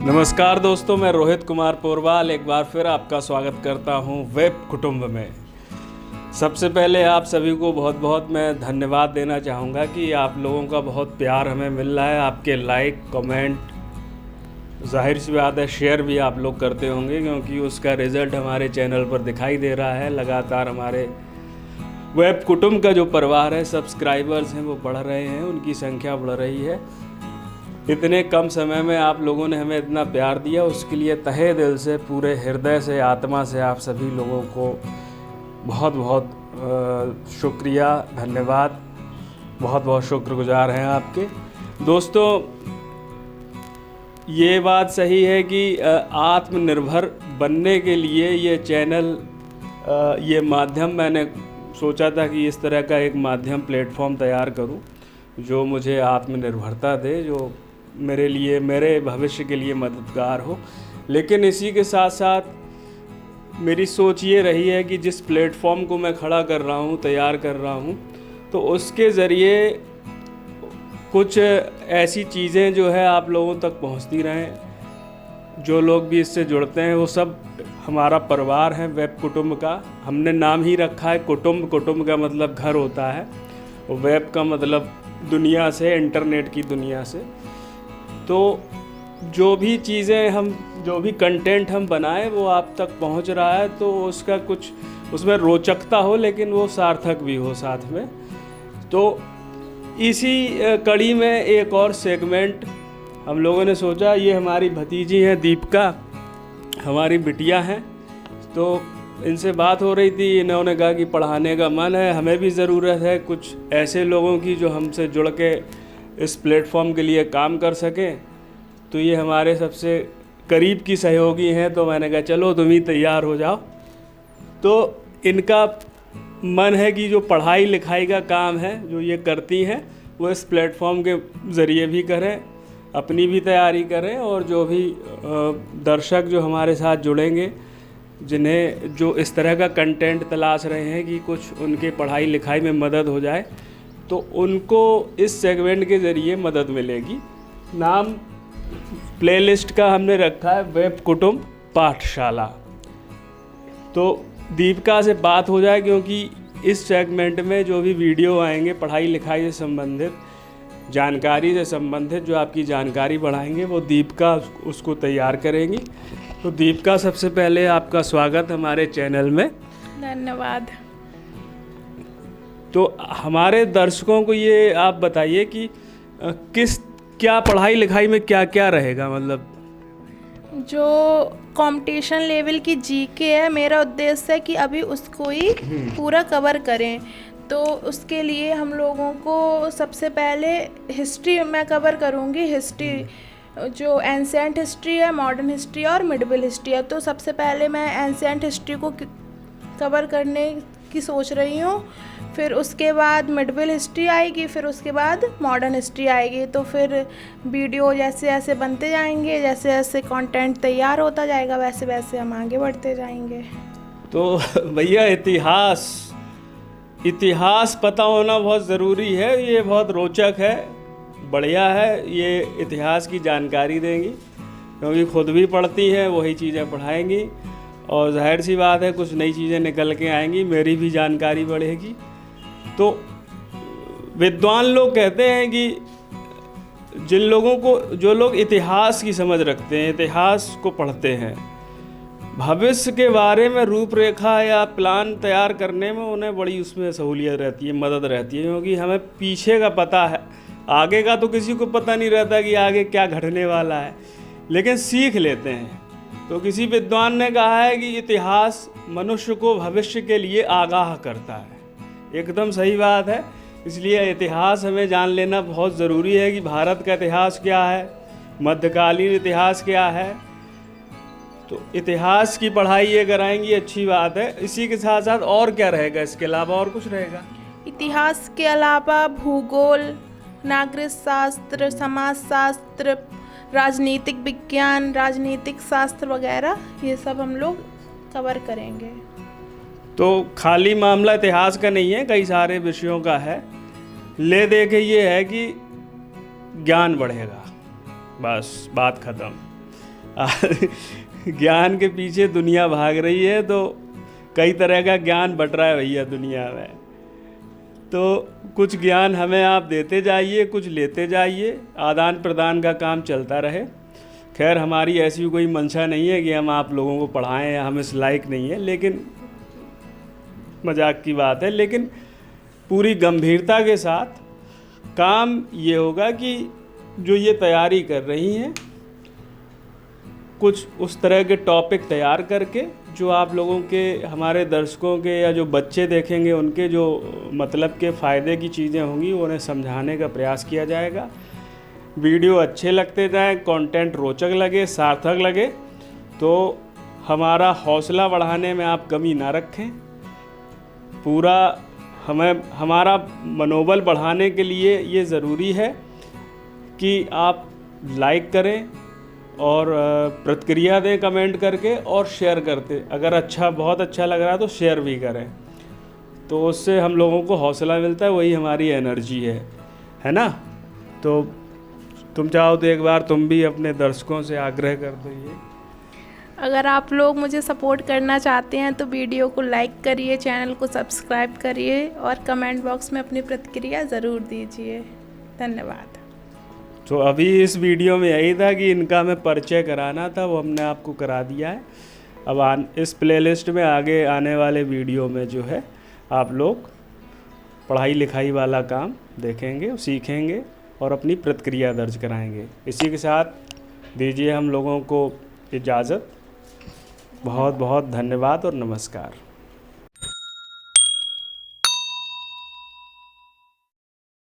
नमस्कार दोस्तों, मैं रोहित कुमार पोरवाल एक बार फिर आपका स्वागत करता हूं वेब कुटुंब में। सबसे पहले आप सभी को बहुत बहुत मैं धन्यवाद देना चाहूँगा कि आप लोगों का बहुत प्यार हमें मिल रहा है। आपके लाइक, कमेंट, जाहिर सी बात है शेयर भी आप लोग करते होंगे, क्योंकि उसका रिज़ल्ट हमारे चैनल पर दिखाई दे रहा है। लगातार हमारे वेब कुटुंब का जो परिवार है, सब्सक्राइबर्स हैं, वो बढ़ रहे हैं, उनकी संख्या बढ़ रही है। इतने कम समय में आप लोगों ने हमें इतना प्यार दिया, उसके लिए तहे दिल से, पूरे हृदय से, आत्मा से आप सभी लोगों को बहुत बहुत शुक्रिया, धन्यवाद। बहुत बहुत शुक्रगुजार हैं आपके। दोस्तों, ये बात सही है कि आत्मनिर्भर बनने के लिए ये चैनल, ये माध्यम, मैंने सोचा था कि इस तरह का एक माध्यम, प्लेटफॉर्म तैयार करूं जो मुझे आत्मनिर्भरता दे, जो मेरे लिए, मेरे भविष्य के लिए मददगार हो। लेकिन इसी के साथ साथ मेरी सोच ये रही है कि जिस प्लेटफॉर्म को मैं खड़ा कर रहा हूँ, तैयार कर रहा हूँ, तो उसके ज़रिए कुछ ऐसी चीज़ें जो है आप लोगों तक पहुँचती रहें। जो लोग भी इससे जुड़ते हैं वो सब हमारा परिवार है वेब कुटुंब का। हमने नाम ही रखा है कुटुंब। कुटुंब का मतलब घर होता है, और वेब का मतलब दुनिया से, इंटरनेट की दुनिया से। तो जो भी चीज़ें हम, जो भी कंटेंट हम बनाएं वो आप तक पहुंच रहा है, तो उसका कुछ उसमें रोचकता हो, लेकिन वो सार्थक भी हो साथ में। तो इसी कड़ी में एक और सेगमेंट हम लोगों ने सोचा। ये हमारी भतीजी हैं दीपिका, हमारी बिटिया हैं, तो इनसे बात हो रही थी। इन्होंने कहा कि पढ़ाने का मन है, हमें भी ज़रूरत है कुछ ऐसे लोगों की जो हमसे जुड़ के इस प्लेटफॉर्म के लिए काम कर सकें। तो ये हमारे सबसे करीब की सहयोगी हैं, तो मैंने कहा चलो तुम ही तैयार हो जाओ। तो इनका मन है कि जो पढ़ाई लिखाई का काम है जो ये करती हैं, वो इस प्लेटफॉर्म के ज़रिए भी करें, अपनी भी तैयारी करें, और जो भी दर्शक जो हमारे साथ जुड़ेंगे, जिन्हें जो इस तरह का कंटेंट तलाश रहे हैं कि कुछ उनके पढ़ाई लिखाई में मदद हो जाए, तो उनको इस सेगमेंट के ज़रिए मदद मिलेगी। नाम प्लेलिस्ट का हमने रखा है वेब कुटुंब पाठशाला। तो दीपिका से बात हो जाए, क्योंकि इस सेगमेंट में जो भी वीडियो आएंगे पढ़ाई लिखाई से संबंधित, जानकारी से संबंधित, जो आपकी जानकारी बढ़ाएंगे, वो दीपिका उसको तैयार करेंगी। तो दीपिका, सबसे पहले आपका स्वागत हमारे चैनल में। धन्यवाद। तो हमारे दर्शकों को ये आप बताइए कि क्या पढ़ाई लिखाई में क्या क्या रहेगा, मतलब जो कंपटीशन लेवल की जीके है, मेरा उद्देश्य है कि अभी उसको ही पूरा कवर करें। तो उसके लिए हम लोगों को सबसे पहले हिस्ट्री मैं कवर करूँगी। हिस्ट्री जो एंशिएंट हिस्ट्री है, मॉडर्न हिस्ट्री और मिडिवल हिस्ट्री है। तो सबसे पहले मैं एंशिएंट हिस्ट्री को कवर करने की सोच रही हूँ। फिर उसके बाद मिडिवल हिस्ट्री आएगी, फिर उसके बाद मॉडर्न हिस्ट्री आएगी। तो फिर वीडियो जैसे जैसे बनते जाएंगे, जैसे जैसे कंटेंट तैयार होता जाएगा, वैसे वैसे हम आगे बढ़ते जाएंगे। तो भैया, इतिहास पता होना बहुत ज़रूरी है। ये बहुत रोचक है, बढ़िया है। ये इतिहास की जानकारी देंगी, क्योंकि खुद भी पढ़ती हैं, वही चीज़ें पढ़ाएंगी, और जाहिर सी बात है कुछ नई चीज़ें निकल के आएंगी, मेरी भी जानकारी बढ़ेगी। तो विद्वान लोग कहते हैं कि जो लोग इतिहास की समझ रखते हैं, इतिहास को पढ़ते हैं, भविष्य के बारे में रूपरेखा या प्लान तैयार करने में उन्हें बड़ी उसमें सहूलियत रहती है, मदद रहती है। क्योंकि हमें पीछे का पता है, आगे का तो किसी को पता नहीं रहता कि आगे क्या घटने वाला है, लेकिन सीख लेते हैं। तो किसी विद्वान ने कहा है कि इतिहास मनुष्य को भविष्य के लिए आगाह करता है। एकदम सही बात है। इसलिए इतिहास हमें जान लेना बहुत ज़रूरी है कि भारत का इतिहास क्या है, मध्यकालीन इतिहास क्या है। तो इतिहास की पढ़ाई ये कराएंगी, अच्छी बात है। इसी के साथ साथ और क्या रहेगा, इसके अलावा और कुछ रहेगा? इतिहास के अलावा भूगोल, नागरिक शास्त्र, समाज शास्त्र, राजनीतिक विज्ञान, राजनीतिक शास्त्र वगैरह, ये सब हम लोग कवर करेंगे। तो खाली मामला इतिहास का नहीं है, कई सारे विषयों का है। ले दे के ये है कि ज्ञान बढ़ेगा, बस बात ख़त्म। ज्ञान के पीछे दुनिया भाग रही है, तो कई तरह का ज्ञान बट रहा है भैया दुनिया में। तो कुछ ज्ञान हमें आप देते जाइए, कुछ लेते जाइए, आदान प्रदान का काम चलता रहे। खैर हमारी ऐसी कोई मंशा नहीं है कि हम आप लोगों को पढ़ाएं, हम इस लायक नहीं है, लेकिन मजाक की बात है। लेकिन पूरी गंभीरता के साथ काम ये होगा कि जो ये तैयारी कर रही हैं, कुछ उस तरह के टॉपिक तैयार करके जो आप लोगों के, हमारे दर्शकों के या जो बच्चे देखेंगे उनके जो मतलब के फ़ायदे की चीज़ें होंगी उन्हें समझाने का प्रयास किया जाएगा। वीडियो अच्छे लगते जाएं, कंटेंट रोचक लगे, सार्थक लगे, तो हमारा हौसला बढ़ाने में आप कमी ना रखें। पूरा हमारा मनोबल बढ़ाने के लिए ये ज़रूरी है कि आप लाइक करें और प्रतिक्रिया दें कमेंट करके, और शेयर करते, अगर अच्छा, बहुत अच्छा लग रहा है तो शेयर भी करें, तो उससे हम लोगों को हौसला मिलता है, वही हमारी एनर्जी है ना। तो तुम चाहो तो एक बार तुम भी अपने दर्शकों से आग्रह कर दो ये। अगर आप लोग मुझे सपोर्ट करना चाहते हैं तो वीडियो को लाइक करिए, चैनल को सब्सक्राइब करिए और कमेंट बॉक्स में अपनी प्रतिक्रिया ज़रूर दीजिए। धन्यवाद। तो अभी इस वीडियो में यही था कि इनका हमें परिचय कराना था, वो हमने आपको करा दिया है। अब इस प्लेलिस्ट में आगे आने वाले वीडियो में जो है आप लोग पढ़ाई लिखाई वाला काम देखेंगे, सीखेंगे और अपनी प्रतिक्रिया दर्ज कराएंगे। इसी के साथ दीजिए हम लोगों को इजाज़त। बहुत बहुत धन्यवाद और नमस्कार।